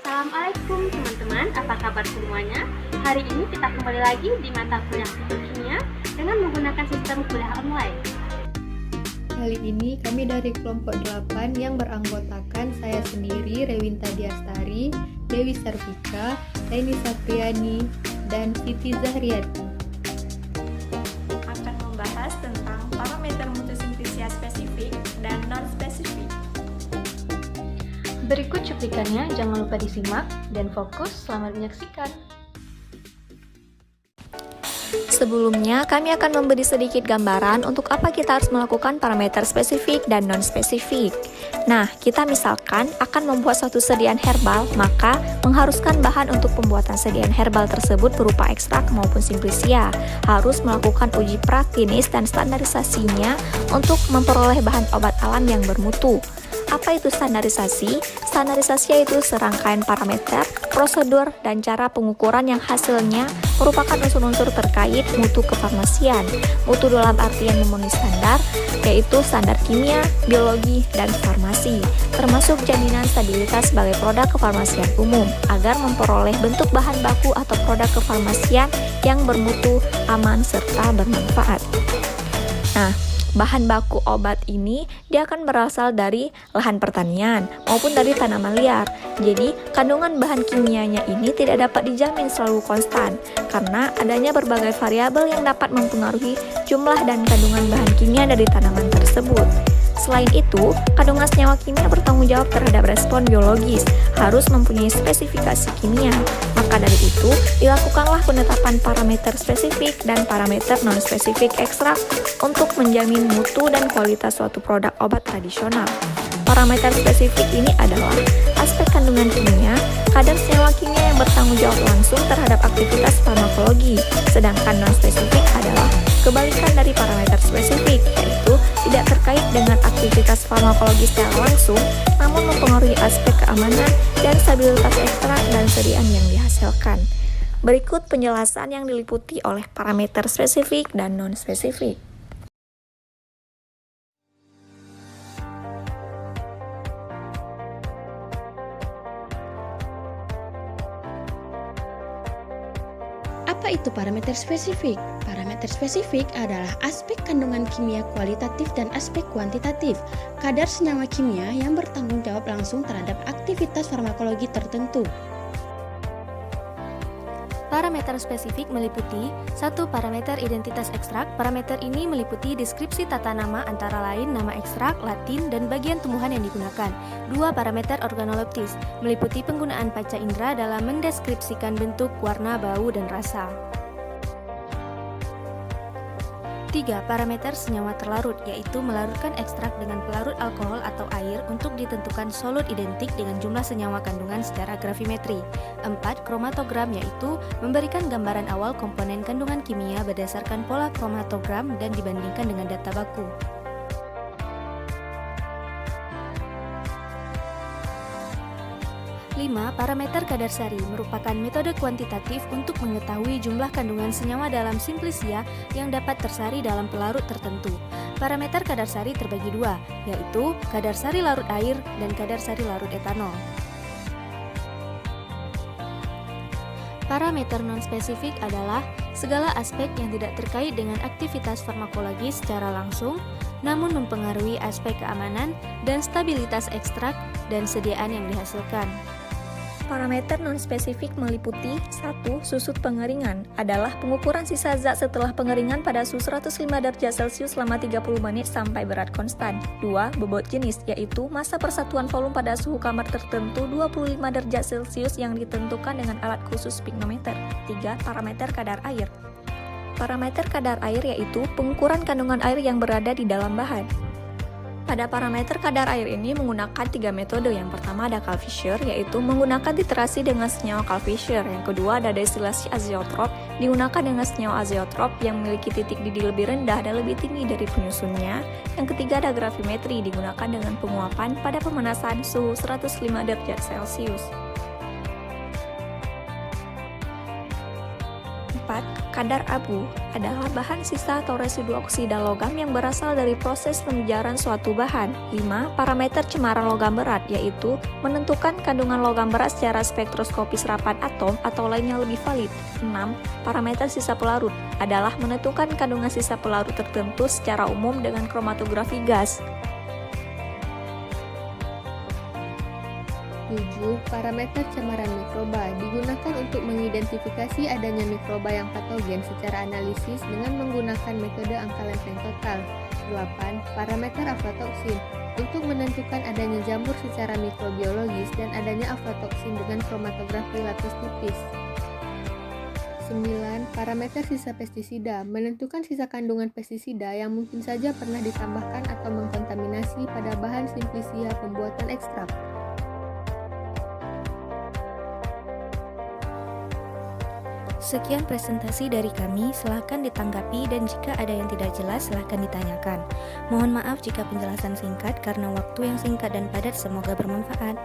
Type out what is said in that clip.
Assalamualaikum teman-teman, apa kabar semuanya? Hari ini kita kembali lagi di mata kuliah kimia dengan menggunakan sistem kuliah online. Kali ini kami dari kelompok 8 yang beranggotakan saya sendiri, Rewinta Diastari, Dewi Sarvika, Leni Sapriani, dan Siti Zahriyati. Akan membahas tentang parameter mutu sintesia spesifik dan non-spesifik. Berikut cuplikannya, jangan lupa disimak dan fokus, selamat menyaksikan. Sebelumnya, kami akan memberi sedikit gambaran untuk apa kita harus melakukan parameter spesifik dan non-spesifik. Nah, kita misalkan akan membuat suatu sediaan herbal, maka mengharuskan bahan untuk pembuatan sediaan herbal tersebut berupa ekstrak maupun simplisia. Harus melakukan uji praklinis dan standarisasinya untuk memperoleh bahan obat alam yang bermutu. Apa itu standarisasi? Standarisasi yaitu serangkaian parameter, prosedur, dan cara pengukuran yang hasilnya merupakan unsur-unsur terkait mutu kefarmasian. Mutu dalam artian memenuhi standar, yaitu standar kimia, biologi, dan farmasi, termasuk jaminan stabilitas sebagai produk kefarmasian umum, agar memperoleh bentuk bahan baku atau produk kefarmasian yang bermutu, aman, serta bermanfaat. Nah, bahan baku obat ini dia akan berasal dari lahan pertanian maupun dari tanaman liar. Jadi, kandungan bahan kimianya ini tidak dapat dijamin selalu konstan karena adanya berbagai variabel yang dapat mempengaruhi jumlah dan kandungan bahan kimia dari tanaman tersebut. Selain itu, kandungan senyawa kimia bertanggung jawab terhadap respon biologis, harus mempunyai spesifikasi kimia. Maka dari itu, dilakukanlah penetapan parameter spesifik dan parameter non-spesifik ekstrak untuk menjamin mutu dan kualitas suatu produk obat tradisional. Parameter spesifik ini adalah aspek kandungan kimia, kadar senyawa kimia yang bertanggung jawab langsung terhadap aktivitas farmakologi, sedangkan non-spesifik adalah kebalikan dari parameter spesifik, yaitu tidak terkait dengan aktivitas farmakologi secara langsung, namun mempengaruhi aspek keamanan dan stabilitas ekstrak dan sediaan yang dihasilkan. Berikut penjelasan yang diliputi oleh parameter spesifik dan non-spesifik. Apa itu parameter spesifik? Parameter spesifik adalah aspek kandungan kimia kualitatif dan aspek kuantitatif, kadar senyawa kimia yang bertanggung jawab langsung terhadap aktivitas farmakologi tertentu. Parameter spesifik meliputi 1. Parameter identitas ekstrak. Parameter ini meliputi deskripsi tata nama antara lain nama ekstrak, latin, dan bagian tumbuhan yang digunakan. 2. Parameter organoleptis meliputi penggunaan panca indera dalam mendeskripsikan bentuk, warna, bau, dan rasa. 3. Parameter senyawa terlarut, yaitu melarutkan ekstrak dengan pelarut alkohol atau air untuk ditentukan solut identik dengan jumlah senyawa kandungan secara gravimetri. 4. Kromatogram, yaitu memberikan gambaran awal komponen kandungan kimia berdasarkan pola kromatogram dan dibandingkan dengan data baku. 5. Parameter kadar sari merupakan metode kuantitatif untuk mengetahui jumlah kandungan senyawa dalam simplisia yang dapat tersari dalam pelarut tertentu. Parameter kadar sari terbagi dua, yaitu kadar sari larut air dan kadar sari larut etanol. Parameter non-spesifik adalah segala aspek yang tidak terkait dengan aktivitas farmakologi secara langsung, namun mempengaruhi aspek keamanan dan stabilitas ekstrak dan sediaan yang dihasilkan. Parameter non-spesifik meliputi 1. Susut pengeringan adalah pengukuran sisa zat setelah pengeringan pada suhu 105 derajat Celcius selama 30 menit sampai berat konstan. 2. Bobot jenis, yaitu massa persatuan volume pada suhu kamar tertentu 25 derajat Celcius yang ditentukan dengan alat khusus pignometer. 3. Parameter kadar air. Parameter kadar air yaitu pengukuran kandungan air yang berada di dalam bahan. Pada parameter kadar air ini menggunakan 3 metode. Yang pertama ada Karl-Fischer, yaitu menggunakan titrasi dengan senyawa Karl-Fischer. Yang kedua ada destilasi azeotrop, digunakan dengan senyawa azeotrop yang memiliki titik didih lebih rendah dan lebih tinggi dari penyusunnya. Yang ketiga ada gravimetri, digunakan dengan penguapan pada pemanasan suhu 105 derajat Celcius. 4. Kadar abu adalah bahan sisa atau residu oksida logam yang berasal dari proses pembiaran suatu bahan. 5. Parameter cemaran logam berat, yaitu menentukan kandungan logam berat secara spektroskopi serapan atom atau lainnya lebih valid. 6. Parameter sisa pelarut adalah menentukan kandungan sisa pelarut tertentu secara umum dengan kromatografi gas. 7. Parameter cemaran mikroba digunakan untuk mengidentifikasi adanya mikroba yang patogen secara analisis dengan menggunakan metode angka lempeng total. 8. Parameter aflatoksin untuk menentukan adanya jamur secara mikrobiologis dan adanya aflatoksin dengan kromatografi lapis tipis. 9. Parameter sisa pestisida menentukan sisa kandungan pestisida yang mungkin saja pernah ditambahkan atau mengkontaminasi pada bahan simplisia pembuatan ekstrak. Sekian presentasi dari kami, silahkan ditanggapi dan jika ada yang tidak jelas silahkan ditanyakan. Mohon maaf jika penjelasan singkat karena waktu yang singkat dan padat, semoga bermanfaat.